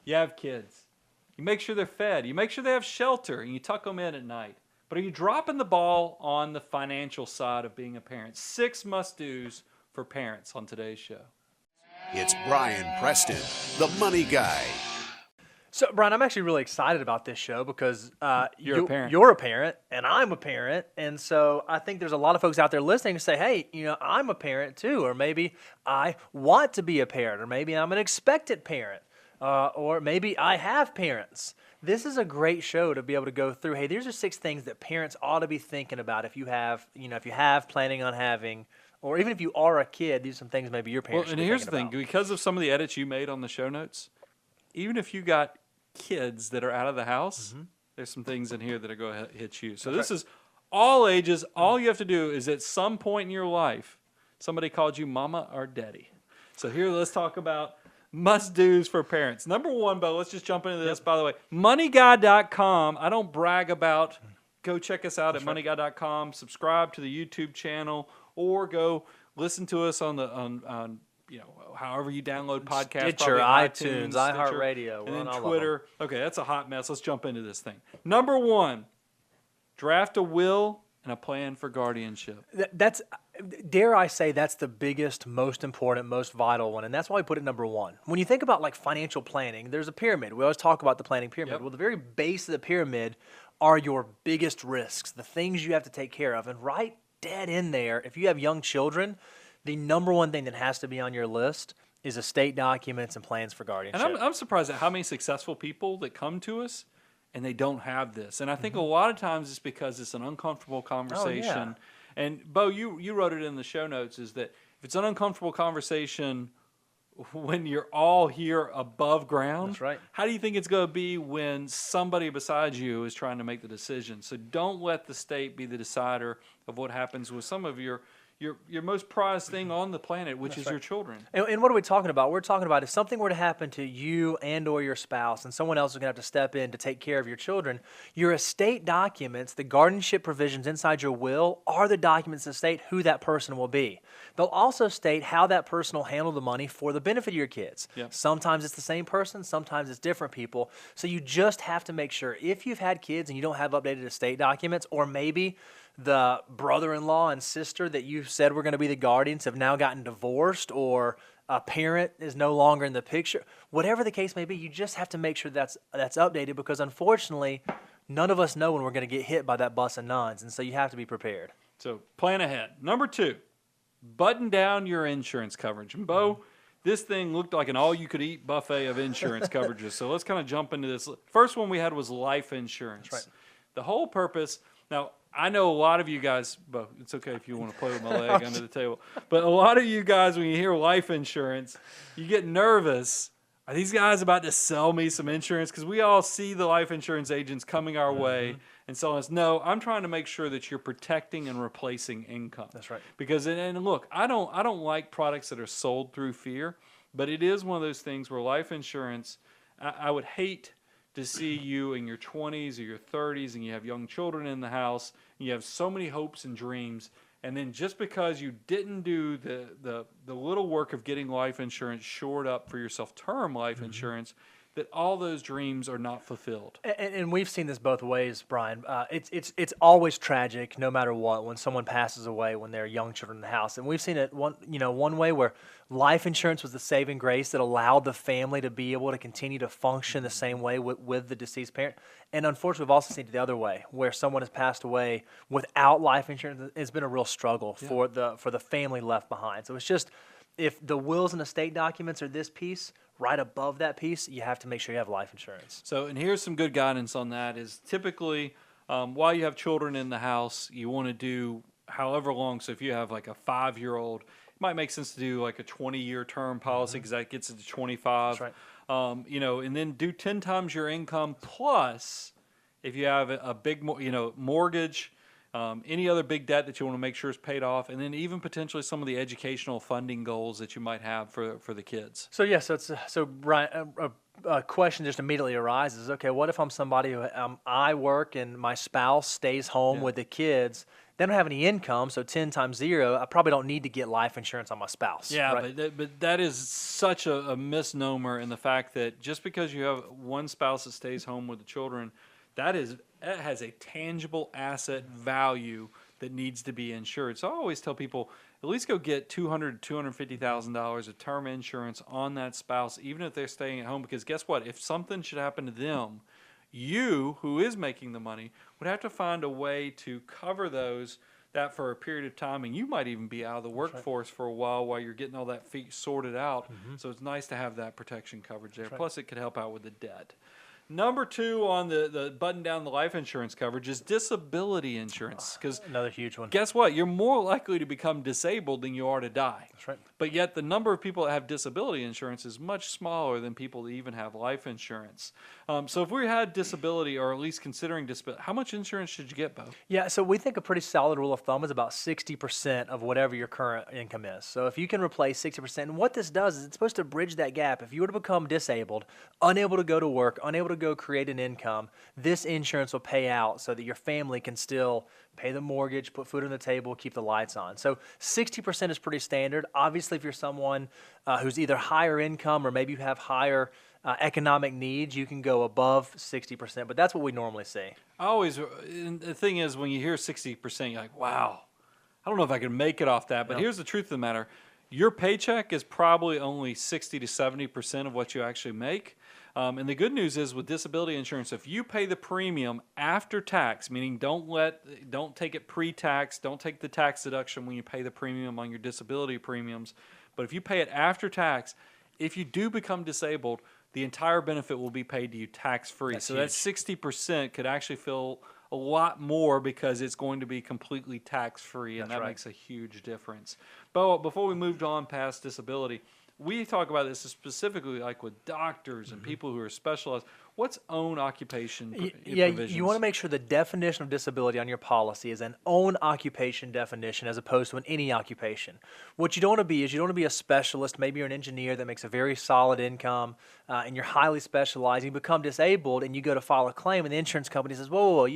You have kids. You make sure they're fed. You make sure they have shelter, and you tuck them in at night. But are you dropping the ball on the financial side of being a parent? 6 must-dos for parents on today's show. It's Brian Preston, the money guy. So, Brian, I'm actually really excited about this show because You're a parent. You're a parent, and I'm a parent. And so I think there's a lot of folks out there listening who say, hey, I'm a parent too. Or maybe I want to be a parent. Or maybe I'm an expectant parent. Or maybe I have parents. This is a great show to be able to go through. Hey, these are 6 things that parents ought to be thinking about if you have, planning on having, or even if you are a kid, these are some things maybe your parents should be here's the thinking thing. about. Because of some of the edits you made on the show notes, even if you got kids that are out of the house, there's some things in here that are going to hit you. So this is all ages. All you have to do is at some point in your life, somebody called you mama or daddy. So here, let's talk about must-dos for parents. Number 1, Bo, let's just jump into this, by the way. MoneyGuy.com. I don't brag about. Go check us out at MoneyGuy.com. Subscribe to the YouTube channel, or go listen to us on however you download podcasts. Stitcher, iTunes, Stitcher, iHeartRadio, and we're then on all of Twitter. Okay, that's a hot mess. Let's jump into this thing. Number 1, draft a will and a plan for guardianship. That's, dare I say, that's the biggest, most important, most vital one, and that's why we put it number 1. When you think about like financial planning, there's a pyramid. We always talk about the planning pyramid. Yep. Well, the very base of the pyramid are your biggest risks, the things you have to take care of, and right dead in there, if you have young children, the number 1 thing that has to be on your list is estate documents and plans for guardianship. And I'm surprised at how many successful people that come to us and they don't have this. And I think a lot of times it's because it's an uncomfortable conversation. And Bo, you wrote it in the show notes, is that if it's an uncomfortable conversation when you're all here above ground, That's right. how do you think it's going to be when somebody beside you is trying to make the decision? So don't let the state be the decider of what happens with some of your most prized thing on the planet, which is your children. And what are we talking about? We're talking about if something were to happen to you and or your spouse and someone else is going to have to step in to take care of your children, your estate documents, the guardianship provisions inside your will, are the documents that state who that person will be. They'll also state how that person will handle the money for the benefit of your kids. Yep. Sometimes it's the same person, sometimes it's different people. So you just have to make sure, if you've had kids and you don't have updated estate documents, or maybe the brother-in-law and sister that you said were going to be the guardians have now gotten divorced, or a parent is no longer in the picture. Whatever the case may be, you just have to make sure that's updated, because unfortunately, none of us know when we're going to get hit by that bus of nuns, and so you have to be prepared. So plan ahead. Number 2, button down your insurance coverage. And Bo, this thing looked like an all-you-could-eat buffet of insurance coverages. So let's kind of jump into this. First one we had was life insurance. That's right. The whole purpose. Now, I know a lot of you guys, Bo, it's okay if you want to play with my leg under the table, but a lot of you guys, when you hear life insurance, you get nervous. Are these guys about to sell me some insurance? Because we all see the life insurance agents coming our way and selling us. No, I'm trying to make sure that you're protecting and replacing income. That's right. Because, and look, I don't like products that are sold through fear, but it is one of those things where life insurance, I would hate to see you in your 20s or your 30s and you have young children in the house and you have so many hopes and dreams, and then just because you didn't do the little work of getting life insurance shored up for yourself, term life insurance, that all those dreams are not fulfilled. And we've seen this both ways, Brian. It's always tragic, no matter what, when someone passes away when they're young children in the house. And we've seen it one way where life insurance was the saving grace that allowed the family to be able to continue to function the same way with the deceased parent. And unfortunately, we've also seen it the other way, where someone has passed away without life insurance. It's been a real struggle for the family left behind. So it's just, if the wills and estate documents are this piece, right above that piece, you have to make sure you have life insurance. So, and here's some good guidance on that, is typically while you have children in the house, you want to do however long. So if you have like a 5-year-old, it might make sense to do like a 20-year term policy, because that gets it to 25. That's right. And then do 10 times your income, plus if you have a big, mortgage, any other big debt that you want to make sure is paid off, and then even potentially some of the educational funding goals that you might have for the kids. So Brian, a question just immediately arises. Okay, what if I'm somebody who I work and my spouse stays home with the kids? They don't have any income, so 10 times 0, I probably don't need to get life insurance on my spouse. Yeah, right? but that is such a misnomer in the fact that just because you have one spouse that stays home with the children, that has a tangible asset value that needs to be insured. So I always tell people, at least go get $200,000 to $250,000 of term insurance on that spouse, even if they're staying at home. Because guess what? If something should happen to them, you, who is making the money, would have to find a way to cover that for a period of time, and you might even be out of the workforce for a while you're getting all that feet sorted out. So it's nice to have that protection coverage there. Plus, it could help out with the debt. Number 2 on the button down the life insurance coverage is disability insurance. Because another huge one. guess what? You're more likely to become disabled than you are to die. That's right. But yet the number of people that have disability insurance is much smaller than people that even have life insurance. So if we had disability, or at least considering disability, how much insurance should you get, Bo? Yeah, so we think a pretty solid rule of thumb is about 60% of whatever your current income is. So if you can replace 60%, and what this does is it's supposed to bridge that gap. If you were to become disabled, unable to go to work, unable to go create an income, this insurance will pay out so that your family can still pay the mortgage, put food on the table, keep the lights on. So 60% is pretty standard. Obviously, if you're someone who's either higher income or maybe you have higher economic needs, you can go above 60%, but that's what we normally see. And the thing is, when you hear 60%, you're like, wow, I don't know if I can make it off that. But here's the truth of the matter. Your paycheck is probably only 60 to 70% of what you actually make. And the good news is with disability insurance, if you pay the premium after tax, meaning don't take it pre-tax, don't take the tax deduction when you pay the premium on your disability premiums, but if you pay it after tax, if you do become disabled, the entire benefit will be paid to you tax-free. So that 60% could actually feel a lot more because it's going to be completely tax-free, and that makes a huge difference. But before we moved on past disability, we talk about this specifically like with doctors and people who are specialized. What's own occupation provisions? You want to make sure the definition of disability on your policy is an own occupation definition as opposed to an any occupation. What you don't want to be is you don't want to be a specialist. Maybe you're an engineer that makes a very solid income and you're highly specialized. You become disabled and you go to file a claim and the insurance company says, whoa,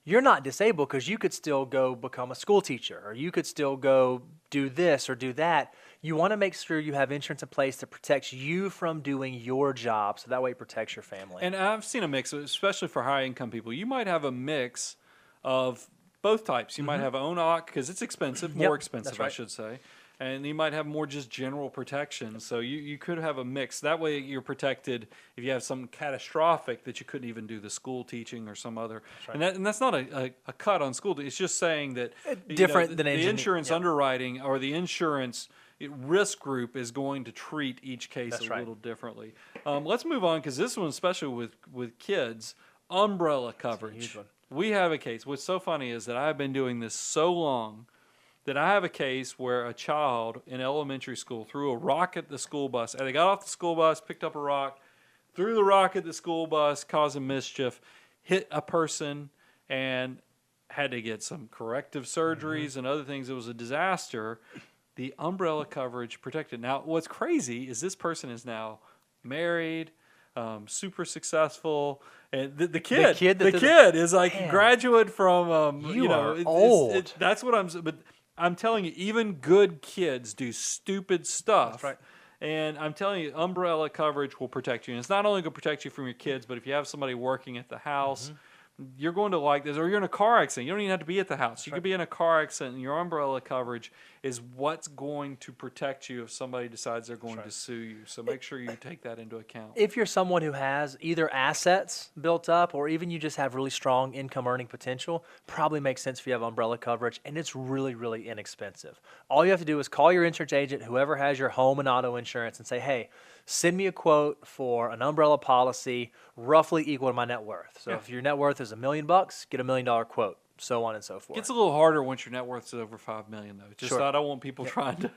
you're not disabled because you could still go become a school teacher or you could still go do this or do that. You want to make sure you have insurance in place that protects you from doing your job, so that way it protects your family. And I've seen a mix, especially for high-income people. You might have a mix of both types. You might have own OC, because it's expensive, more expensive, I should say. And you might have more just general protection. So you could have a mix. That way you're protected if you have something catastrophic that you couldn't even do the school teaching or some other. And that's not a cut on school. It's just saying that different than the insurance underwriting or the insurance risk group is going to treat each case a little differently. Let's move on, because this one, especially with kids, umbrella coverage. We have a case. What's so funny is that I've been doing this so long that I have a case where a child in elementary school threw a rock at the school bus. And they got off the school bus, picked up a rock, threw the rock at the school bus, causing mischief, hit a person, and had to get some corrective surgeries and other things. It was a disaster. The umbrella coverage protected. Now, what's crazy is this person is now married, super successful, and the kid is like graduate from old. That's what But I'm telling you, even good kids do stupid stuff. That's right. And I'm telling you, umbrella coverage will protect you. And it's not only going to protect you from your kids, but if you have somebody working at the house, you're going to like this. Or you're in a car accident. You don't even have to be at the house. You could be in a car accident, and your umbrella coverage is what's going to protect you if somebody decides they're going to sue you. So make sure you take that into account. If you're someone who has either assets built up or even you just have really strong income earning potential, probably makes sense if you have umbrella coverage, and it's really, really inexpensive. All you have to do is call your insurance agent, whoever has your home and auto insurance, and say, hey, send me a quote for an umbrella policy roughly equal to my net worth. So if your net worth is $1 million, get $1 million quote, so on and so forth. It gets a little harder once your net worth is over $5 million, though. Just I don't want people trying to,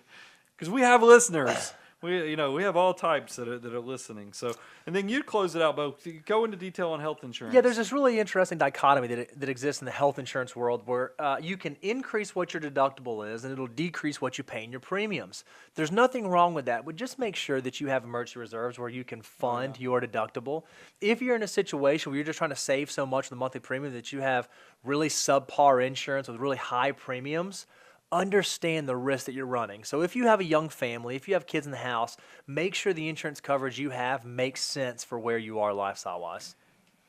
because we have listeners We have all types that are listening. So, and then you close it out, Bo. Go into detail on health insurance. Yeah, there's this really interesting dichotomy that exists in the health insurance world where you can increase what your deductible is and it'll decrease what you pay in your premiums. There's nothing wrong with that, but just make sure that you have emergency reserves where you can fund your deductible. If you're in a situation where you're just trying to save so much of the monthly premium that you have really subpar insurance with really high premiums, understand the risk that you're running. So if you have a young family, if you have kids in the house, make sure the insurance coverage you have makes sense for where you are lifestyle-wise.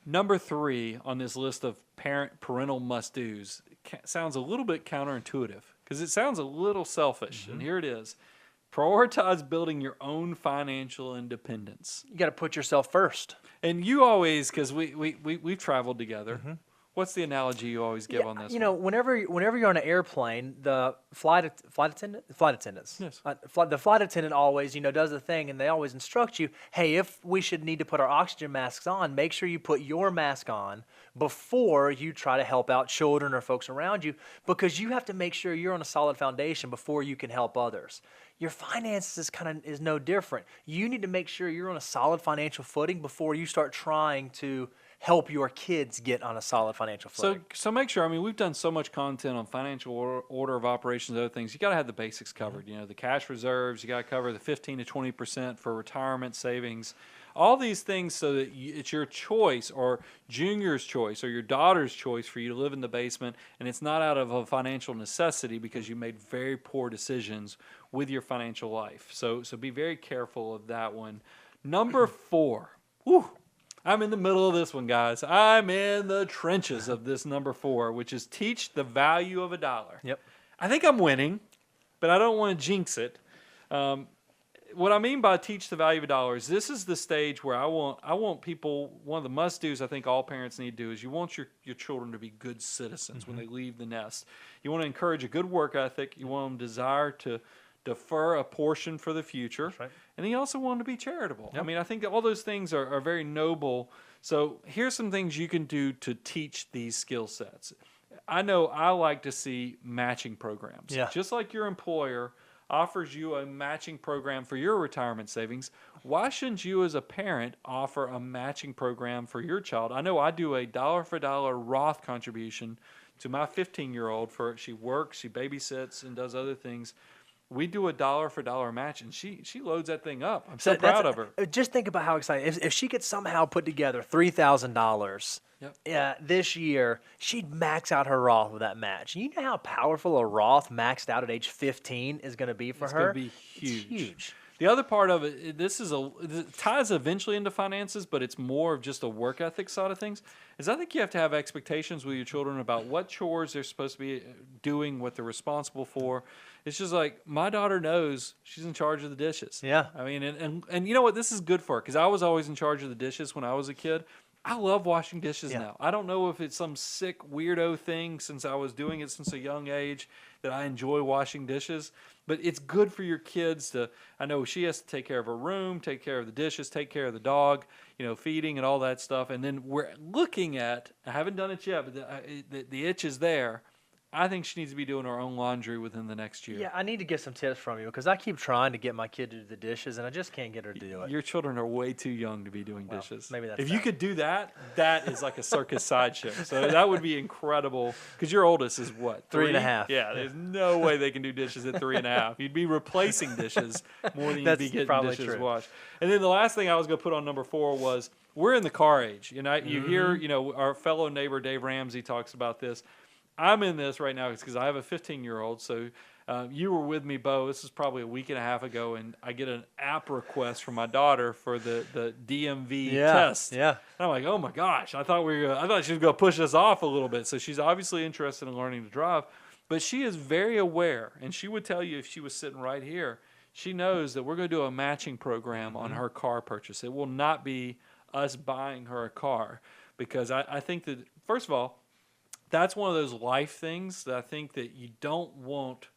Number 3 on this list of parental must-dos sounds a little bit counterintuitive because it sounds a little selfish, and here it is. Prioritize building your own financial independence. You got to put yourself first. And you always, because we've traveled together, what's the analogy you always give on this? Whenever you're on an airplane, the flight attendants, Yes. The flight attendant always, does the thing, and they always instruct you, hey, if we should need to put our oxygen masks on, make sure you put your mask on before you try to help out children or folks around you, because you have to make sure you're on a solid foundation before you can help others. Your finances is no different. You need to make sure you're on a solid financial footing before you start trying to help your kids get on a solid financial footing. So make sure, we've done so much content on financial order of operations, other things. You got to have the basics covered. The cash reserves, you got to cover the 15 to 20% for retirement savings. All these things so that it's your choice or Junior's choice or your daughter's choice for you to live in the basement, and it's not out of a financial necessity because you made very poor decisions with your financial life. So be very careful of that one. Number 4. Whew. I'm in the middle of this one, guys. I'm in the trenches of this number 4, which is teach the value of $1. Yep. I think I'm winning, but I don't want to jinx it. What I mean by teach the value of $1 is this is the stage where I want people, one of the must-dos I think all parents need to do is you want your children to be good citizens when they leave the nest. You want to encourage a good work ethic. You want them to desire to defer a portion for the future. That's right. And you also want them to be charitable. Yep. I think all those things are very noble. So here's some things you can do to teach these skill sets. I know I like to see matching programs. Yeah. Just like your employer offers you a matching program for your retirement savings, why shouldn't you as a parent offer a matching program for your child? I know I do a dollar-for-dollar Roth contribution to my 15-year-old for she works, she babysits, and does other things. We do a dollar-for-dollar match, and she loads that thing up. I'm so proud of her. Just think about how exciting. If she could somehow put together $3,000 this year, she'd max out her Roth with that match. You know how powerful a Roth maxed out at age 15 is going to be for her? It's going to be huge. It's huge. The other part of it, it ties eventually into finances, but it's more of just a work ethic side of things, is I think you have to have expectations with your children about what chores they're supposed to be doing, what they're responsible for. It's just like, my daughter knows she's in charge of the dishes. Yeah. And you know what? This is good for her, because I was always in charge of the dishes when I was a kid. I love washing dishes now. I don't know if it's some sick weirdo thing since I was doing it since a young age that I enjoy washing dishes, but it's good for your kids to, I know she has to take care of her room, take care of the dishes, take care of the dog, feeding and all that stuff. And then we're looking at, I haven't done it yet, but the itch is there. I think she needs to be doing her own laundry within the next year. Yeah, I need to get some tips from you because I keep trying to get my kid to do the dishes and I just can't get her to do it. Your children are way too young to be doing dishes. Maybe that's if you could do that, that is like a circus sideshow. So that would be incredible because your oldest is what? 3.5. Yeah, there's no way they can do dishes at 3.5. You'd be replacing dishes more than you'd be getting dishes washed. And then the last thing I was going to put on number 4 was we're in the car age. You hear, our fellow neighbor Dave Ramsey talks about this. I'm in this right now because I have a 15-year-old. So you were with me, Bo. This is probably a week and a half ago, and I get an app request from my daughter for the DMV test. Yeah. And I'm like, oh my gosh! I thought she was going to push us off a little bit. So she's obviously interested in learning to drive, but she is very aware, and she would tell you if she was sitting right here. She knows that we're going to do a matching program on her car purchase. It will not be us buying her a car because I think that first of all, that's one of those life things that I think that you don't want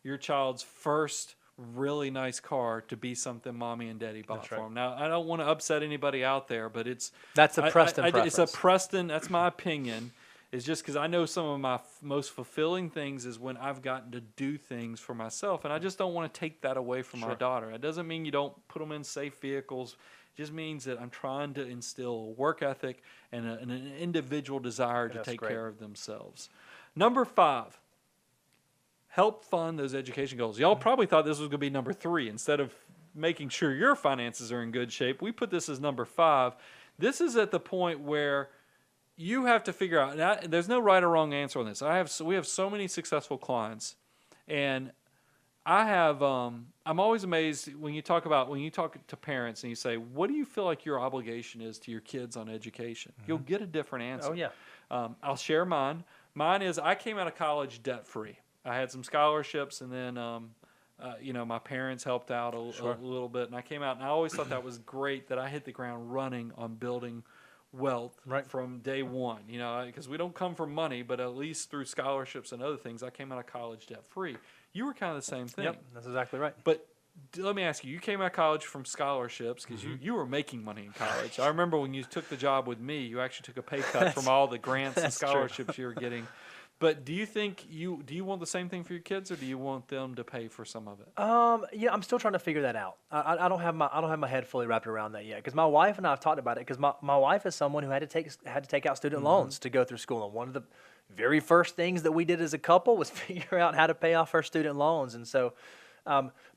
your child's first really nice car to be something mommy and daddy bought for them. Now, I don't want to upset anybody out there, but that's a Preston preference. It's a Preston. That's my opinion. is just because I know some of my most fulfilling things is when I've gotten to do things for myself, and I just don't want to take that away from my daughter. It doesn't mean you don't put them in safe vehicles. It just means that I'm trying to instill a work ethic and an individual desire to take care of themselves. Number 5, help fund those education goals. Y'all probably thought this was going to be number 3 instead of making sure your finances are in good shape. We put this as number 5. This is at the point where you have to figure out. Now, there's no right or wrong answer on this. We have so many successful clients, and I'm always amazed when you talk to parents and you say, "What do you feel like your obligation is to your kids on education?" You'll get a different answer. Oh yeah. I'll share mine. Mine is I came out of college debt free. I had some scholarships, and then my parents helped out a little bit, and I came out, and I always thought that was great that I hit the ground running on building wealth from day one, because we don't come from money, but at least through scholarships and other things, I came out of college debt free. You were kind of the same thing. Yep, that's exactly right. But let me ask you, you came out of college from scholarships because you were making money in college. I remember when you took the job with me, you actually took a pay cut from all the grants and scholarships you were getting. But do you think do you want the same thing for your kids, or do you want them to pay for some of it? I'm still trying to figure that out. I don't have my head fully wrapped around that yet, because my wife and I have talked about it. Because my wife is someone who had to take out student loans to go through school, and one of the very first things that we did as a couple was figure out how to pay off our student loans. And so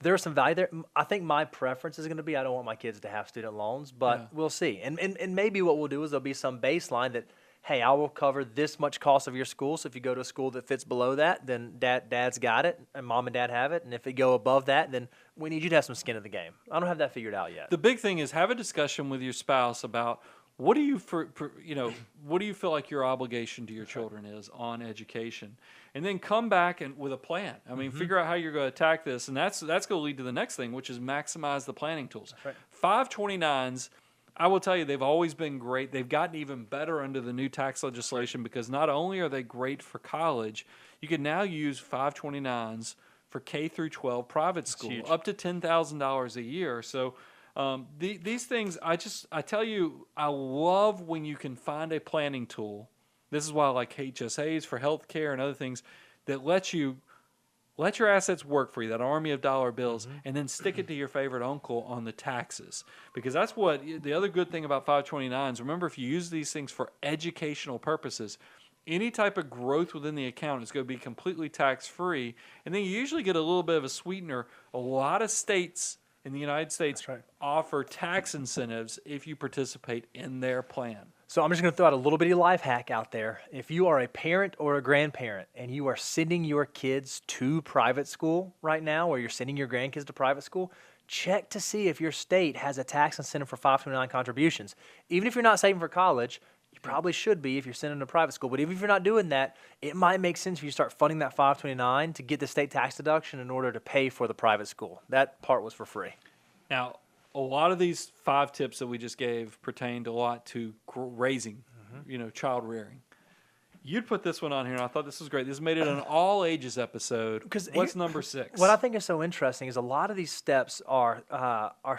there's some value there. I think my preference is going to be I don't want my kids to have student loans, but we'll see. And maybe what we'll do is there'll be some baseline that, hey, I will cover this much cost of your school. So if you go to a school that fits below that, then dad's got it, and mom and dad have it. And if it go above that, then we need you to have some skin in the game. I don't have that figured out yet. The big thing is have a discussion with your spouse about what do you feel like your obligation to your children is on education, and then come back with a plan. I mean, figure out how you're going to attack this, and that's going to lead to the next thing, which is maximize the planning tools. 529s. I will tell you, they've always been great. They've gotten even better under the new tax legislation because not only are they great for college, you can now use 529s for K through 12 private school, up to $10,000 a year. So these things, I tell you, I love when you can find a planning tool. This is why I like HSAs for healthcare and other things that let your assets work for you, that army of dollar bills, and then stick it to your favorite uncle on the taxes. Because that's what the other good thing about 529s, remember, if you use these things for educational purposes, any type of growth within the account is going to be completely tax-free. And then you usually get a little bit of a sweetener. A lot of states in the United States offer tax incentives if you participate in their plan. So I'm just going to throw out a little bitty life hack out there. If you are a parent or a grandparent and you are sending your kids to private school right now, or you're sending your grandkids to private school, check to see if your state has a tax incentive for 529 contributions. Even if you're not saving for college, you probably should be if you're sending them to private school. But even if you're not doing that, it might make sense if you start funding that 529 to get the state tax deduction in order to pay for the private school. That part was for free. Now, a lot of these 5 tips that we just gave pertained a lot to raising, child rearing. You'd put this one on here, and I thought this was great. This made it an all ages episode. What's number 6? What I think is so interesting is a lot of these steps are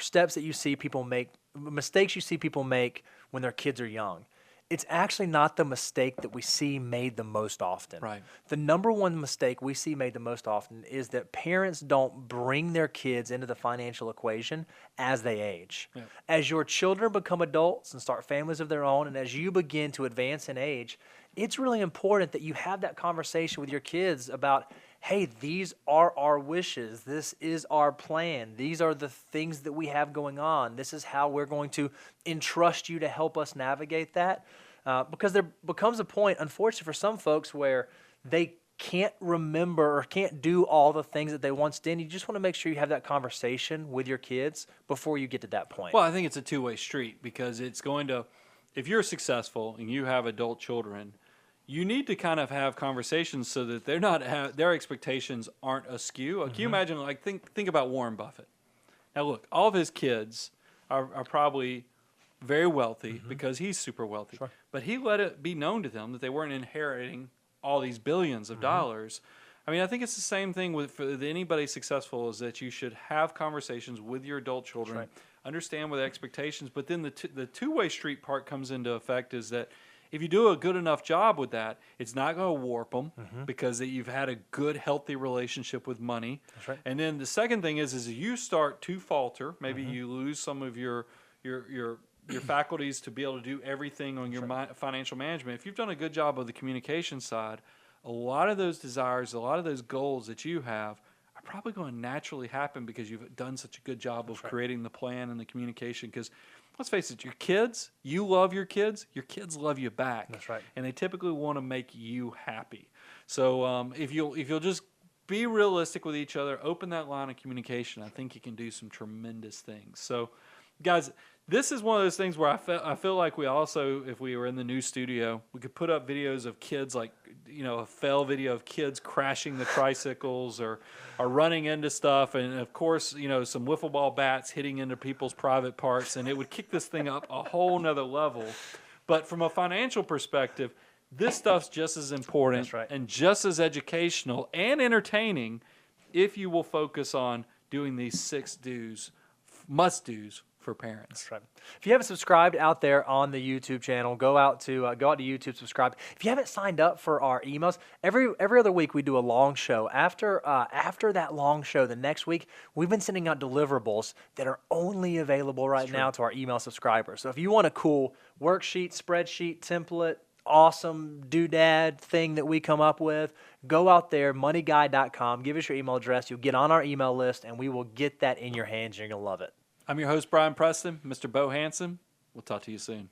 steps that you see people make, mistakes you see people make when their kids are young. It's actually not the mistake that we see made the most often. Right. The number one mistake we see made the most often is that parents don't bring their kids into the financial equation as they age. Yeah. As your children become adults and start families of their own, and as you begin to advance in age, it's really important that you have that conversation with your kids about, hey, these are our wishes. This is our plan. These are the things that we have going on. This is how we're going to entrust you to help us navigate that. Because there becomes a point, unfortunately for some folks, where they can't remember or can't do all the things that they once did. You just want to make sure you have that conversation with your kids before you get to that point. Well, I think it's a two-way street, because it's going to, if you're successful and you have adult children, you need to kind of have conversations so that they're not their expectations aren't askew. Can you imagine, like, think about Warren Buffett. Now, look, all of his kids are probably very wealthy because he's super wealthy. Sure. But he let it be known to them that they weren't inheriting all these billions of dollars. I mean, I think it's the same thing for anybody successful, is that you should have conversations with your adult children, understand what the expectations, but then the two-way street part comes into effect, is that if you do a good enough job with that, it's not going to warp them because you've had a good, healthy relationship with money. That's right. And then the second thing is you start to falter. Maybe you lose some of your faculties to be able to do everything on your financial management. If you've done a good job of the communication side, a lot of those desires, a lot of those goals that you have are probably going to naturally happen because you've done such a good job of creating the plan and the communication. Because let's face it, your kids, you love your kids love you back. That's right. And they typically want to make you happy. So if you'll just be realistic with each other, open that line of communication, I think you can do some tremendous things. So, guys, this is one of those things where I feel like we also, if we were in the new studio, we could put up videos of kids, like, a fail video of kids crashing the tricycles or running into stuff. And, of course, some wiffle ball bats hitting into people's private parts. And it would kick this thing up a whole nother level. But from a financial perspective, this stuff's just as important and just as educational and entertaining if you will focus on doing these 6 must-dos for parents. That's right. If you haven't subscribed out there on the YouTube channel, go out to YouTube, subscribe. If you haven't signed up for our emails, every other week we do a long show. After that long show, the next week we've been sending out deliverables that are only available right now to our email subscribers. So if you want a cool worksheet, spreadsheet, template, awesome doodad thing that we come up with, go out there, moneyguy.com, give us your email address. You'll get on our email list, and we will get that in your hands. You're going to love it. I'm your host, Brian Preston, Mr. Bo Hanson. We'll talk to you soon.